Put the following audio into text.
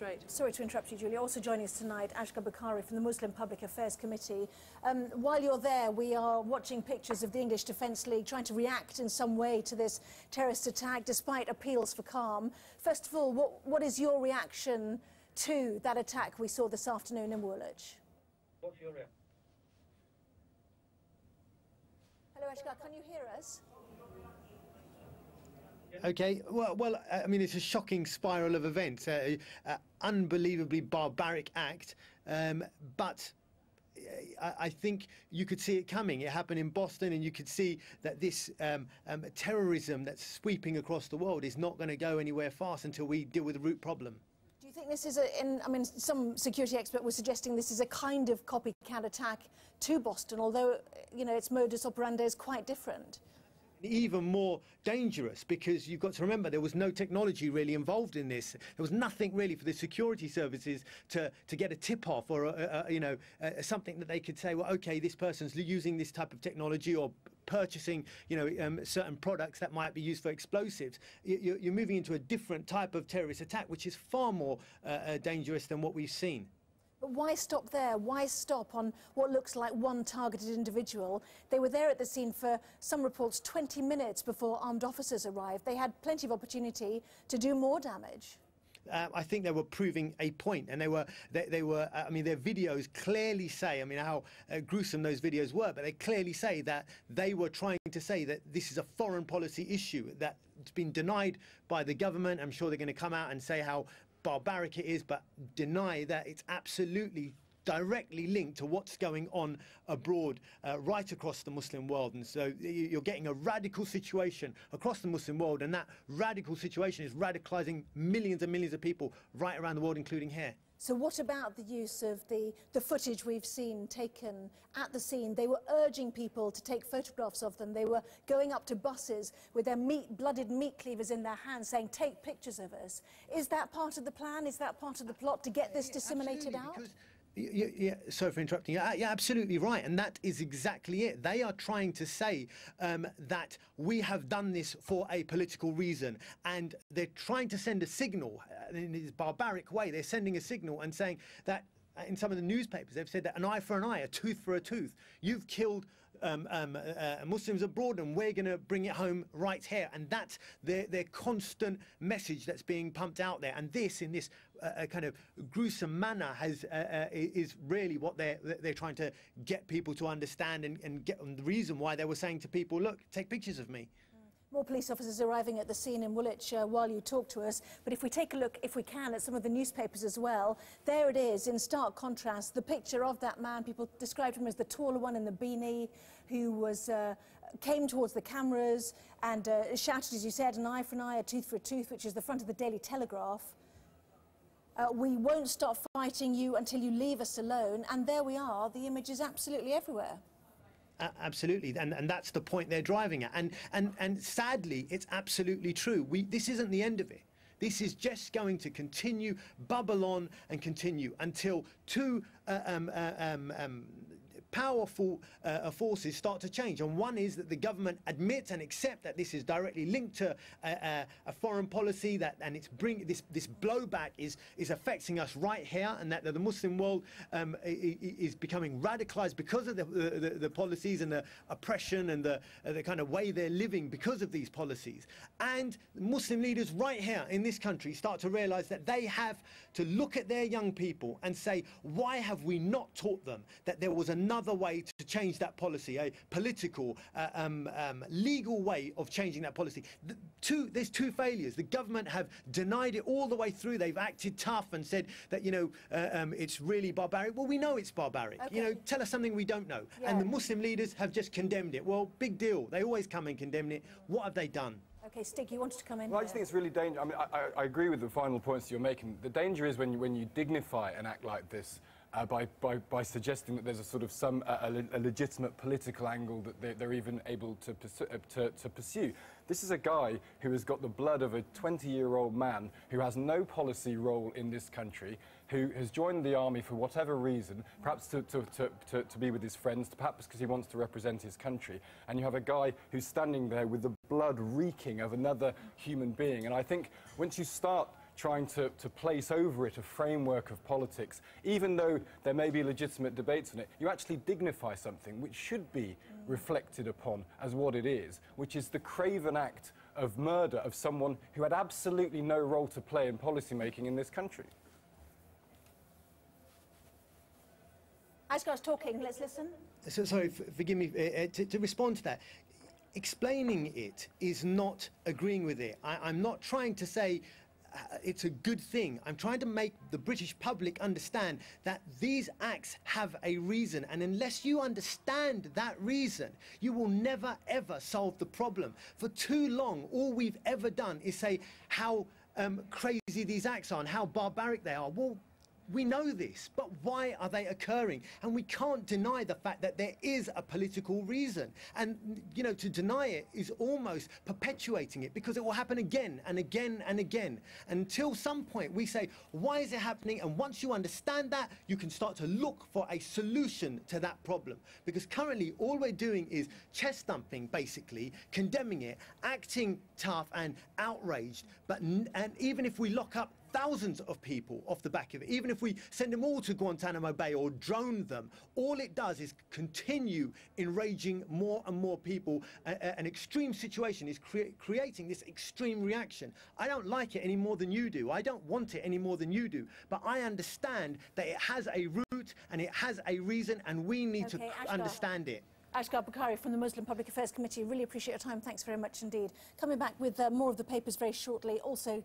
Right. Sorry to interrupt you, Julia. Also joining us tonight, Asghar Bukhari from the Muslim Public Affairs Committee. While you're there, we are watching pictures of the English Defence League trying to react in some way to this terrorist attack, despite appeals for calm. First of all, what is your reaction to that attack we saw this afternoon in Woolwich? What's your reaction? Hello, Asghar, can you hear us? Okay, well, I mean, it's a shocking spiral of events, unbelievably barbaric act, but I think you could see it coming. It happened in Boston, and you could see that this terrorism that's sweeping across the world is not going to go anywhere fast until we deal with the root problem. Do you think this is I mean, some security expert was suggesting this is a kind of copycat attack to Boston, although, you know, its modus operandi is quite different? Even more dangerous, because you've got to remember there was no technology really involved in this. There was nothing really for the security services to get a tip-off or something that they could say, well, okay, this person's using this type of technology or purchasing, certain products that might be used for explosives. You're moving into a different type of terrorist attack, which is far more dangerous than what we've seen. But why stop there? Why stop on what looks like one targeted individual? They were there at the scene for, some reports, 20 minutes before armed officers arrived. They had plenty of opportunity to do more damage. I think they were proving a point, and they were. I mean, their videos clearly say. I mean, how gruesome those videos were, but they clearly say that they were trying to say that this is a foreign policy issue that's been denied by the government. I'm sure they're going to come out and say how barbaric it is, but deny that it's absolutely directly linked to what's going on abroad, right across the Muslim world. And so you're getting a radical situation across the Muslim world, and that radical situation is radicalizing millions and millions of people right around the world, including here. So what about the use of the footage we've seen taken at the scene? They were urging people to take photographs of them. They were going up to buses with their blooded meat cleavers in their hands saying, take pictures of us. Is that part of the plan? Is that part of the plot to get this disseminated out? Yeah, sorry for interrupting. Yeah, absolutely right. And that is exactly it. They are trying to say that we have done this for a political reason. And they're trying to send a signal in this barbaric way. They're sending a signal and saying that in some of the newspapers, they've said that an eye for an eye, a tooth for a tooth. You've killed Muslims abroad, and we're going to bring it home right here. And that's their constant message that's being pumped out there. And this, in this kind of gruesome manner, is really what they're trying to get people to understand and get the reason why they were saying to people, look, take pictures of me. More police officers arriving at the scene in Woolwich while you talk to us. But if we take a look, if we can, at some of the newspapers as well, there it is, in stark contrast, the picture of that man. People described him as the taller one in the beanie, who came towards the cameras and shouted, as you said, an eye for an eye, a tooth for a tooth, which is the front of the Daily Telegraph. We won't stop fighting you until you leave us alone. And there we are. The image is absolutely everywhere. Absolutely, and that's the point they're driving at, and sadly, it's absolutely true. This isn't the end of it. This is just going to continue, bubble on and continue until two powerful forces start to change. And one is that the government admits and accept that this is directly linked to a foreign policy, and it's this blowback is affecting us right here, and that the Muslim world is becoming radicalized because of the policies and the oppression and the kind of way they're living because of these policies. And Muslim leaders right here in this country start to realize that they have to look at their young people and say, why have we not taught them that there was another way to change that policy, a political, legal way of changing that policy? There's two failures. The government have denied it all the way through. They've acted tough and said that, it's really barbaric. Well, we know it's barbaric. Okay. Tell us something we don't know. Yeah. And the Muslim leaders have just condemned it. Well, big deal. They always come and condemn it. What have they done? OK, Stig, you wanted to come in. Well, I just think it's really dangerous. I mean, I agree with the final points you're making. The danger is when you dignify an act like this by suggesting that there's a sort of a legitimate political angle that they're even able to pursue. This is a guy who has got the blood of a 20-year-old man who has no policy role in this country, who has joined the army for whatever reason, perhaps to be with his friends, perhaps because he wants to represent his country. And you have a guy who's standing there with the blood reeking of another human being. And I think once you start trying to place over it a framework of politics, even though there may be legitimate debates on it, you actually dignify something which should be reflected upon as what it is, which is the craven act of murder of someone who had absolutely no role to play in policymaking in this country. Asghar's talking, let's listen. So, sorry, forgive me, to respond to that. Explaining it is not agreeing with it. I'm not trying to say it's a good thing. I'm trying to make the British public understand that these acts have a reason, and unless you understand that reason, you will never ever solve the problem. For too long, all we've ever done is say how crazy these acts are and how barbaric they are. Well, we know this, but why are they occurring? And we can't deny the fact that there is a political reason. And, you know, to deny it is almost perpetuating it, because it will happen again and again and again. Until some point we say, why is it happening? And once you understand that, you can start to look for a solution to that problem. Because currently all we're doing is chest thumping, basically, condemning it, acting tough and outraged. And even if we lock up thousands of people off the back of it, even if we send them all to Guantanamo Bay or drone them, all it does is continue enraging more and more people. An extreme situation is creating this extreme reaction. I don't like it any more than you do. I don't want it any more than you do. But I understand that it has a root and it has a reason, and we need to understand it. Asghar Bukhari from the Muslim Public Affairs Committee, really appreciate your time. Thanks very much indeed. Coming back with more of the papers very shortly. Also